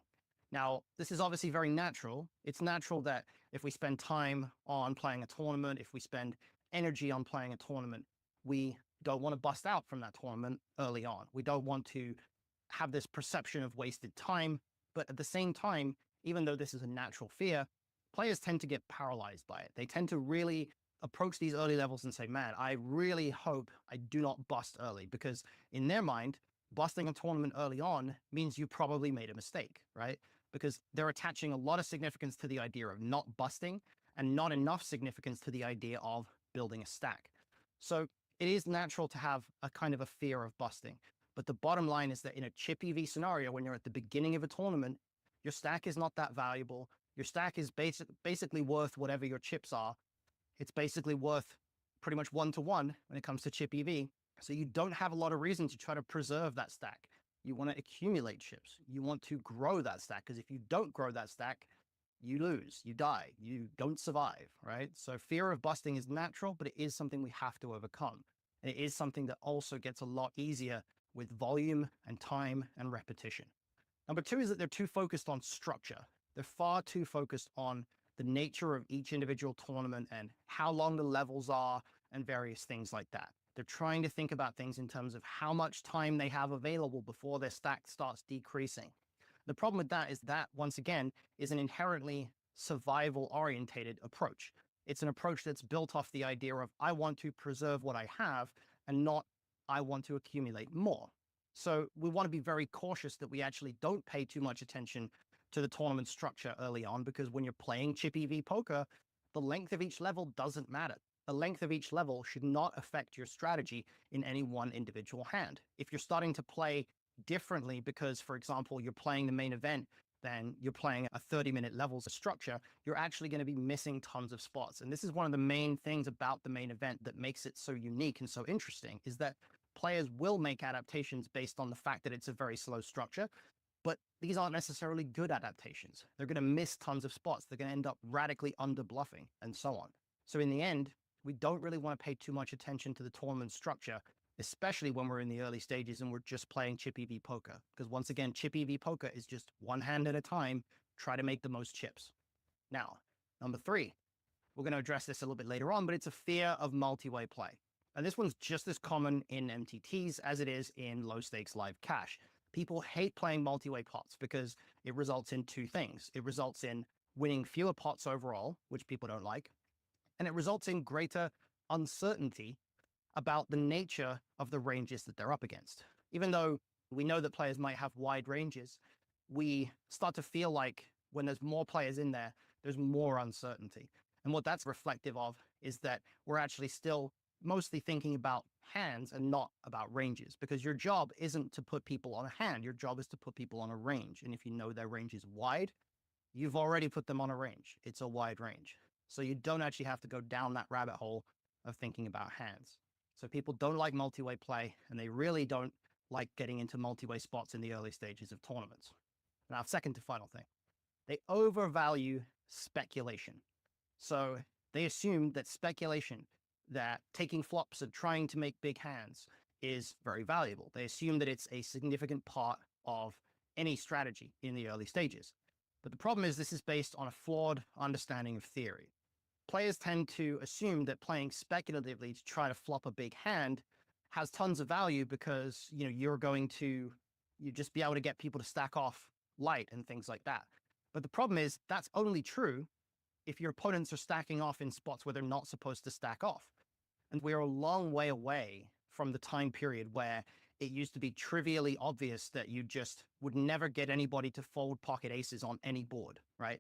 Now, this is obviously very natural. It's natural that if we spend time on playing a tournament, if we spend energy on playing a tournament, we don't want to bust out from that tournament early on. We don't want to have this perception of wasted time. But at the same time, even though this is a natural fear, players tend to get paralyzed by it. They tend to really approach these early levels and say, man, I really hope I do not bust early, because in their mind, busting a tournament early on means you probably made a mistake, right? Because they're attaching a lot of significance to the idea of not busting and not enough significance to the idea of building a stack. So it is natural to have a kind of a fear of busting. But the bottom line is that in a chip EV scenario, when you're at the beginning of a tournament, your stack is not that valuable. Your stack is basically worth whatever your chips are. It's basically worth pretty much 1-to-1 when it comes to chip EV. So you don't have a lot of reason to try to preserve that stack. You want to accumulate chips. You want to grow that stack, because if you don't grow that stack, you lose, you die, you don't survive, right? So fear of busting is natural, but it is something we have to overcome. And it is something that also gets a lot easier with volume and time and repetition. Number two is that they're too focused on structure. They're far too focused on the nature of each individual tournament and how long the levels are and various things like that. They're trying to think about things in terms of how much time they have available before their stack starts decreasing. The problem with that is that, once again, is an inherently survival-orientated approach. It's an approach that's built off the idea of, I want to preserve what I have and not, I want to accumulate more. So we want to be very cautious that we actually don't pay too much attention to the tournament structure early on, because when you're playing chip EV poker, the length of each level doesn't matter. The length of each level should not affect your strategy in any one individual hand. If you're starting to play differently because, for example, you're playing the main event, then you're playing a 30-minute levels of structure, you're actually going to be missing tons of spots. And this is one of the main things about the main event that makes it so unique and so interesting, is that players will make adaptations based on the fact that it's a very slow structure, but these aren't necessarily good adaptations. They're going to miss tons of spots. They're going to end up radically under bluffing and so on. So in the end, we don't really want to pay too much attention to the tournament structure, especially when we're in the early stages and we're just playing chip EV poker. Because once again, chip EV poker is just one hand at a time, try to make the most chips. Now, number three, we're going to address this a little bit later on, but it's a fear of multi-way play. And this one's just as common in MTTs as it is in low stakes live cash. People hate playing multi-way pots because it results in two things. It results in winning fewer pots overall, which people don't like, and it results in greater uncertainty about the nature of the ranges that they're up against. Even though we know that players might have wide ranges, we start to feel like when there's more players in there, there's more uncertainty. And what that's reflective of is that we're actually still mostly thinking about hands and not about ranges, because your job isn't to put people on a hand. Your job is to put people on a range. And if you know their range is wide, you've already put them on a range. It's a wide range. So you don't actually have to go down that rabbit hole of thinking about hands. So people don't like multi-way play, and they really don't like getting into multi-way spots in the early stages of tournaments. Now, second to final thing, they overvalue speculation. So they assume that speculation, that taking flops and trying to make big hands, is very valuable. They assume that it's a significant part of any strategy in the early stages. But the problem is this is based on a flawed understanding of theory. Players tend to assume that playing speculatively to try to flop a big hand has tons of value because, you're going to just be able to get people to stack off light and things like that. But the problem is that's only true if your opponents are stacking off in spots where they're not supposed to stack off. And we're a long way away from the time period where it used to be trivially obvious that you just would never get anybody to fold pocket aces on any board, right?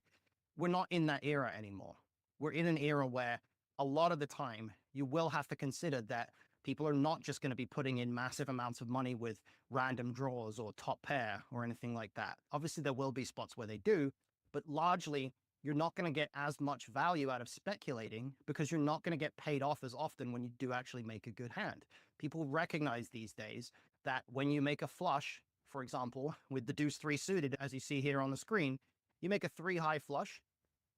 We're not in that era anymore. We're in an era where a lot of the time you will have to consider that people are not just going to be putting in massive amounts of money with random draws or top pair or anything like that. Obviously, there will be spots where they do, but largely you're not going to get as much value out of speculating because you're not going to get paid off as often when you do actually make a good hand. People recognize these days that when you make a flush, for example, with the deuce 3 suited, as you see here on the screen, you make a 3 high flush.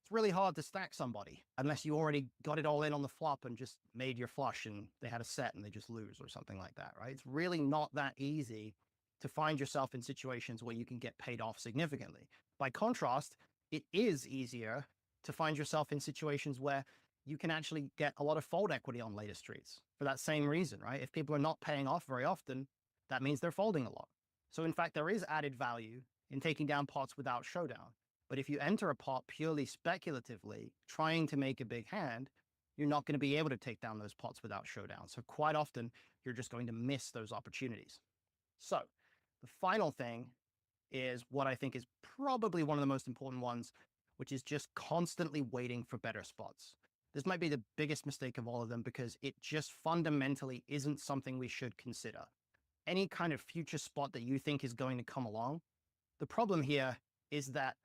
It's really hard to stack somebody unless you already got it all in on the flop and just made your flush and they had a set and they just lose or something like that, right? It's really not that easy to find yourself in situations where you can get paid off significantly. By contrast, it is easier to find yourself in situations where you can actually get a lot of fold equity on later streets for that same reason, right? If people are not paying off very often, that means they're folding a lot. So in fact, there is added value in taking down pots without showdown. But if you enter a pot purely speculatively, trying to make a big hand, you're not going to be able to take down those pots without showdown. So quite often, you're just going to miss those opportunities. So the final thing is what I think is probably one of the most important ones, which is just constantly waiting for better spots. This might be the biggest mistake of all of them because it just fundamentally isn't something we should consider. Any kind of future spot that you think is going to come along, the problem here is that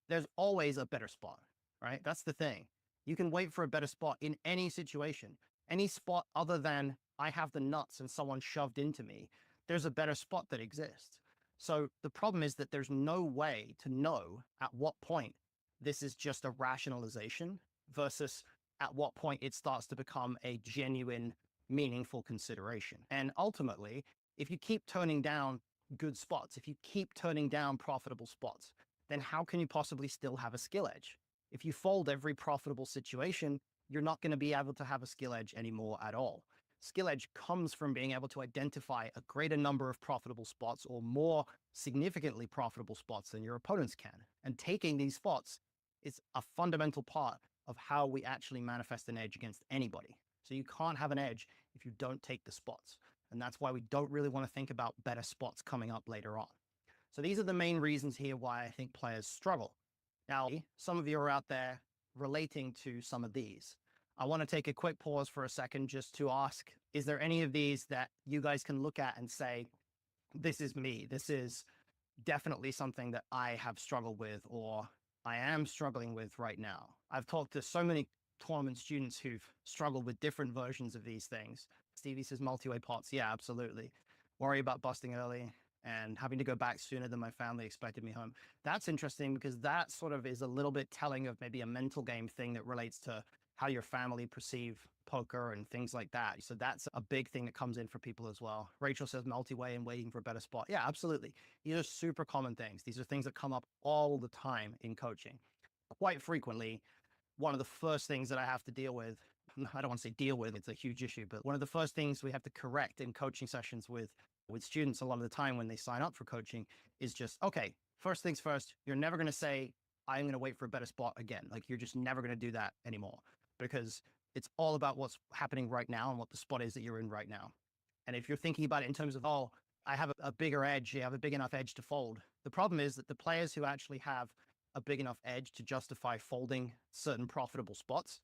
there's always a better spot, right? That's the thing. You can wait for a better spot in any situation, any spot other than I have the nuts and someone shoved into me. There's a better spot that exists. So the problem is that there's no way to know at what point this is just a rationalization versus at what point it starts to become a genuine, meaningful consideration. And ultimately, if you keep turning down good spots, if you keep turning down profitable spots, then how can you possibly still have a skill edge? If you fold every profitable situation, you're not going to be able to have a skill edge anymore at all. Skill edge comes from being able to identify a greater number of profitable spots or more significantly profitable spots than your opponents can. And taking these spots is a fundamental part of how we actually manifest an edge against anybody. So you can't have an edge if you don't take the spots. And that's why we don't really want to think about better spots coming up later on. So these are the main reasons here why I think players struggle. Now, some of you are out there relating to some of these. I want to take a quick pause for a second just to ask, is there any of these that you guys can look at and say, this is me, this is definitely something that I have struggled with or I am struggling with right now? I've talked to so many tournament students who've struggled with different versions of these things. Stevie says multi-way pots. Yeah, absolutely. Worry about busting early and having to go back sooner than my family expected me home. That's interesting because that sort of is a little bit telling of maybe a mental game thing that relates to how your family perceive poker and things like that. So that's a big thing that comes in for people as well. Rachel says multi-way and waiting for a better spot. Yeah, absolutely. These are super common things. These are things that come up all the time in coaching. Quite frequently, one of the first things that I have to deal with, I don't want to say deal with, it's a huge issue, but one of the first things we have to correct in coaching sessions with students a lot of the time when they sign up for coaching is just, okay, first things first, you're never going to say, I'm going to wait for a better spot again. Like you're just never going to do that anymore because it's all about what's happening right now and what the spot is that you're in right now. And if you're thinking about it in terms of, oh, I have a bigger edge, you have a big enough edge to fold. The problem is that the players who actually have a big enough edge to justify folding certain profitable spots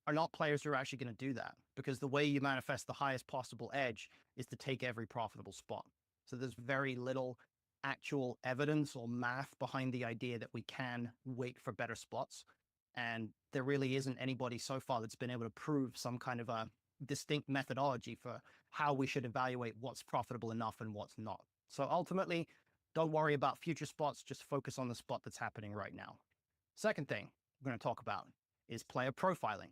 are not players who are actually going to do that, because the way you manifest the highest possible edge is to take every profitable spot. So there's very little actual evidence or math behind the idea that we can wait for better spots. And there really isn't anybody so far that's been able to prove some kind of a distinct methodology for how we should evaluate what's profitable enough and what's not. So ultimately, don't worry about future spots, just focus on the spot that's happening right now. Second thing we're going to talk about is player profiling.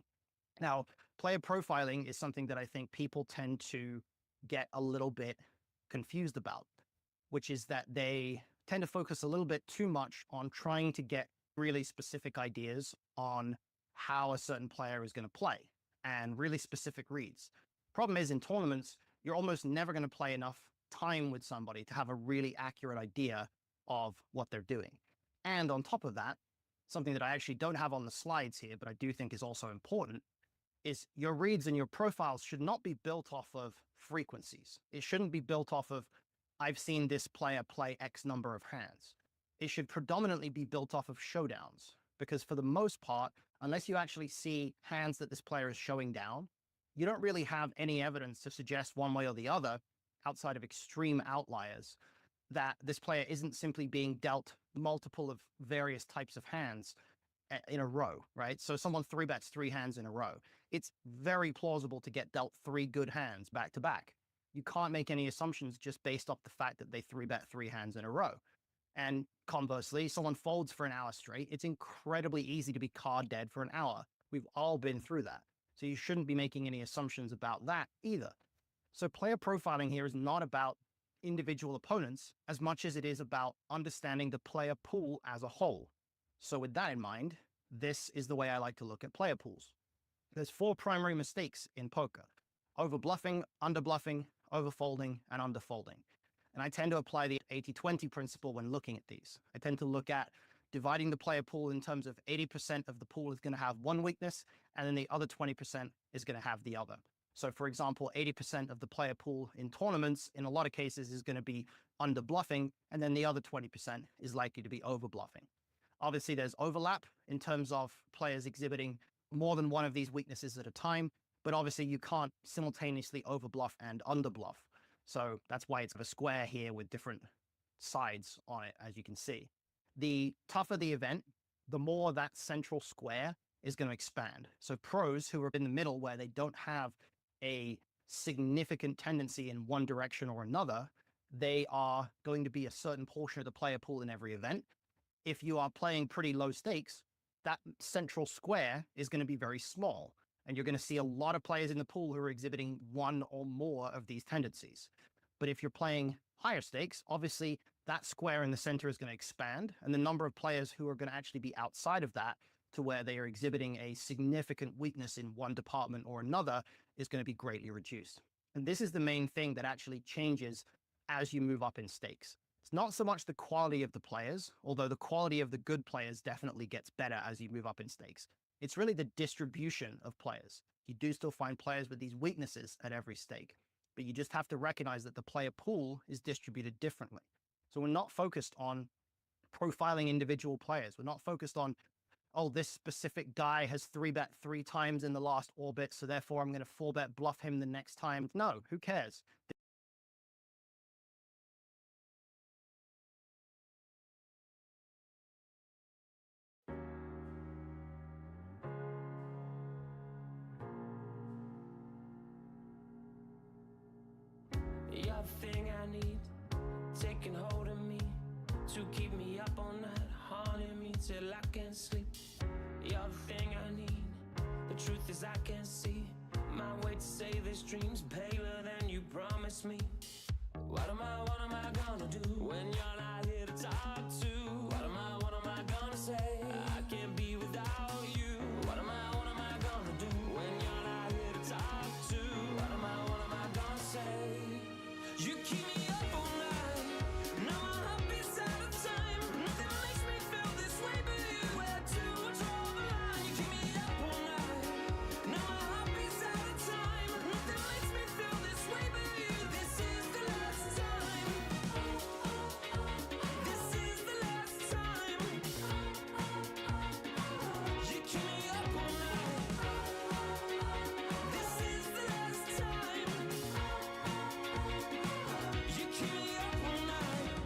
Now, player profiling is something that I think people tend to get a little bit confused about, which is that they tend to focus a little bit too much on trying to get really specific ideas on how a certain player is going to play and really specific reads. Problem is, in tournaments, you're almost never going to play enough time with somebody to have a really accurate idea of what they're doing. And on top of that, something that I actually don't have on the slides here, but I do think is also important, is your reads and your profiles should not be built off of frequencies. It shouldn't be built off of, I've seen this player play X number of hands. It should predominantly be built off of showdowns, because for the most part, unless you actually see hands that this player is showing down, you don't really have any evidence to suggest one way or the other, outside of extreme outliers, that this player isn't simply being dealt multiple of various types of hands in a row, right? So someone 3-bets 3 hands in a row. It's very plausible to get dealt 3 good hands back to back. You can't make any assumptions just based off the fact that they 3-bet 3 hands in a row. And conversely, someone folds for an hour straight. It's incredibly easy to be card dead for an hour. We've all been through that. So you shouldn't be making any assumptions about that either. So player profiling here is not about individual opponents as much as it is about understanding the player pool as a whole. So with that in mind, this is the way I like to look at player pools. There's 4 primary mistakes in poker: over-bluffing, under-bluffing, over-folding, and under-folding. And I tend to apply the 80-20 principle when looking at these. I tend to look at dividing the player pool in terms of 80% of the pool is going to have one weakness, and then the other 20% is going to have the other. So for example, 80% of the player pool in tournaments, in a lot of cases, is going to be under bluffing, and then the other 20% is likely to be over bluffing. Obviously, there's overlap in terms of players exhibiting more than one of these weaknesses at a time, but obviously you can't simultaneously over bluff and under bluff. So that's why it's a square here with different sides on it, as you can see. The tougher the event, the more that central square is going to expand. So pros who are in the middle where they don't have a significant tendency in one direction or another, they are going to be a certain portion of the player pool in every event. If you are playing pretty low stakes, that central square is going to be very small. And you're going to see a lot of players in the pool who are exhibiting one or more of these tendencies. But if you're playing higher stakes, obviously that square in the center is going to expand, and the number of players who are going to actually be outside of that to where they are exhibiting a significant weakness in one department or another is going to be greatly reduced. And this is the main thing that actually changes as you move up in stakes. It's not so much the quality of the players, although the quality of the good players definitely gets better as you move up in stakes. It's really the distribution of players. You do still find players with these weaknesses at every stake, but you just have to recognize that the player pool is distributed differently. So we're not focused on profiling individual players. We're not focused on, oh, this specific guy has 3-bet 3 times in the last orbit, so therefore I'm going to 4-bet bluff him the next time. No, who cares? You're the thing I need, taking hold of me, to keep me up all night, haunting me till I can't sleep. You're the thing I need, the truth is I can't see my way to say this dream's paler than you promised me. What am I gonna do when you're not here to talk to? What am I gonna say? I can't be without you. What am I gonna do when you're not here to talk to? What am I gonna say? You keep me up all night, now my heart beats out of time. Nothing makes me feel this way but you. Where to draw the line? You keep me up all night, now my heart beats out of time. Nothing makes me feel this way but you. This is the last time. This is the last time. You keep me up all night. This is the last time. You keep me up all night.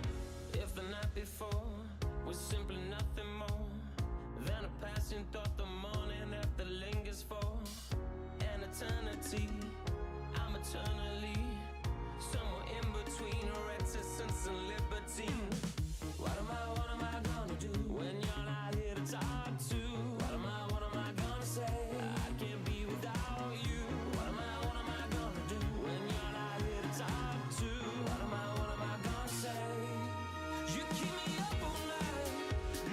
If the night before was simply nothing more than a passing thought, the morning after lingers for an eternity, I'm eternally somewhere in between reticence and libertine. What am I gonna do when you're not here to talk to? What am I gonna say? I can't be without you. What am I gonna do when you're not here to talk to? What am I gonna say? You keep me up all night,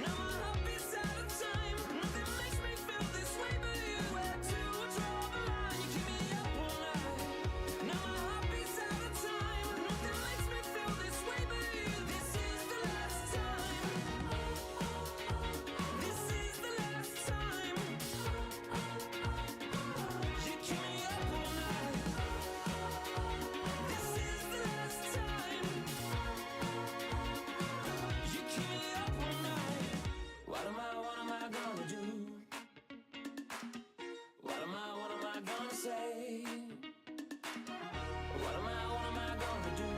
now my heart beats out of time. Nothing makes me feel this way but you. Where to draw the line? You keep me up all night, now my heart beats out of time. Nothing makes me feel this way but you. This is the last time. This is the last time. You keep me up all night. This is the last time. You keep me up all night. What am I gonna do? What am I gonna say? What am I gonna do?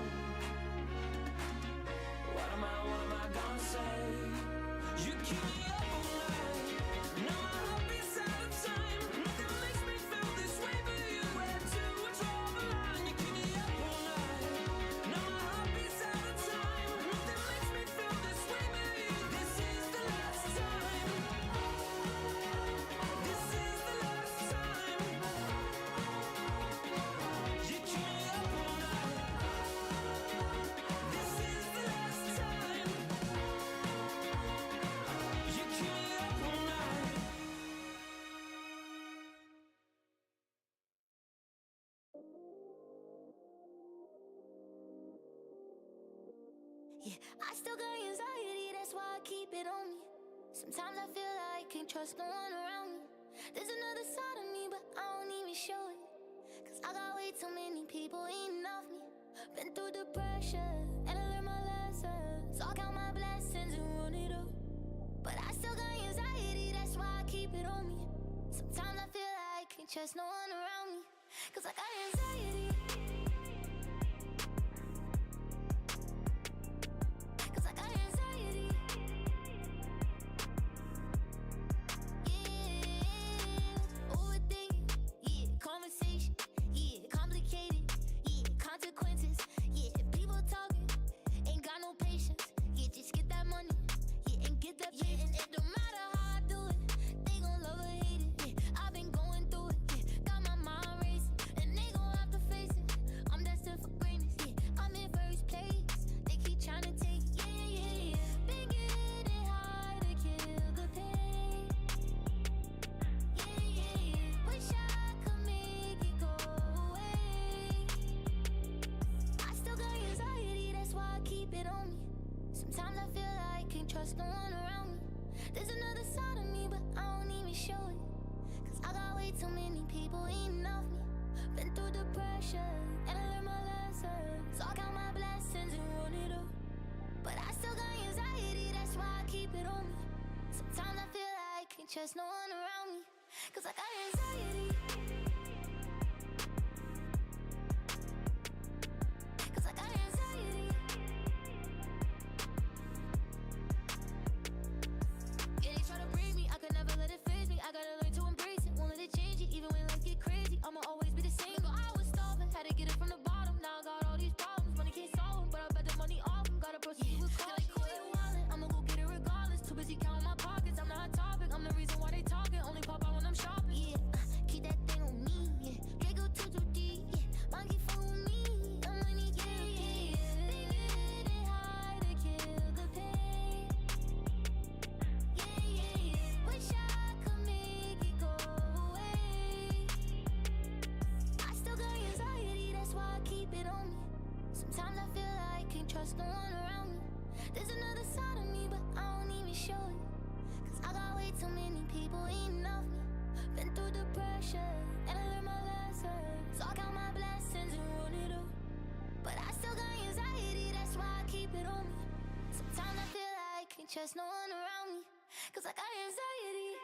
What am I gonna say? You keep me up all night, now my heart beats out of time. Nothing makes me feel this way but you. Where to draw the line? You keep me up all night, now my heart beats out of time. Nothing makes me feel this way but you. This is the last time. This is the last time. You keep me up all night. This is the last time. You keep me up all night. Yeah, I still got anxiety, that's why I keep it on me. Sometimes I feel like I can't trust no one around me. There's another side of me, but I don't even show it. Cause I got way too many people eating off me. Been through the pressure, and I learned my lessons. So I count my blessings and run it up. But I still got anxiety, that's why I keep it on me. Sometimes I feel like I can't trust no one around me. Cause I got anxiety. Cause I got anxiety. Yeah, overthinking. Yeah, conversation. Yeah, complicated. Yeah, consequences. Yeah, people talking. Ain't got no patience. Yeah, just get that money. Yeah, and get that patience. Yeah, and it don't matter how I do it. They gon' love or hate it. Yeah, I've been going through it. Yeah, got my mind racing. And they gon' have to face it. I'm destined for greatness. Yeah, I'm in first place. They keep trying to take. Yeah, yeah, yeah. Been getting high to kill the pain. Yeah, yeah, yeah. Wish I could make it go away. I still got anxiety, that's why I keep it on me. Sometimes I feel like I can't trust no one around me. There's another side of me, but I don't even show it. Cause I got way too many people eating off me. Been through the pressure, and I learned my lessons. So I count my blessings and run it up. But I still got anxiety, that's why I keep it on me. Sometimes I feel like I can't trust no one around me. Cause I got anxiety. Cause I got anxiety. Yeah, they try to break me, I could never let it phase me. I gotta learn to embrace it, won't let it change it. Even when life get crazy, I'ma always be the same. But I was starving, had to get it from the bottom. Now I got all these problems, money can't solve them. But I bet the money off them, gotta proceed with caution. Like quit wildin', I'ma go get it regardless. Too busy counting my pockets, I'm not a topic. I'm the reason why they talking, only pop out when I'm shopping. Yeah, keep that thing on me, yeah. Draco too deep, yeah. Monkey fool me, I'm money, yeah, yeah, yeah. Been getting high to kill the pain. Yeah, yeah, yeah. Wish I could make it go away. I still got anxiety, that's why I keep it on me. Sometimes I feel like I can't trust no one around me. There's another side of me, but I don't even show it. Cause I got way too many people eating off me. Been through the pressure, and I learned my lessons. So I count my blessings and run it up. But I still got anxiety, that's why I keep it on me. Sometimes I feel like I can't trust no one around me. Cause I got anxiety.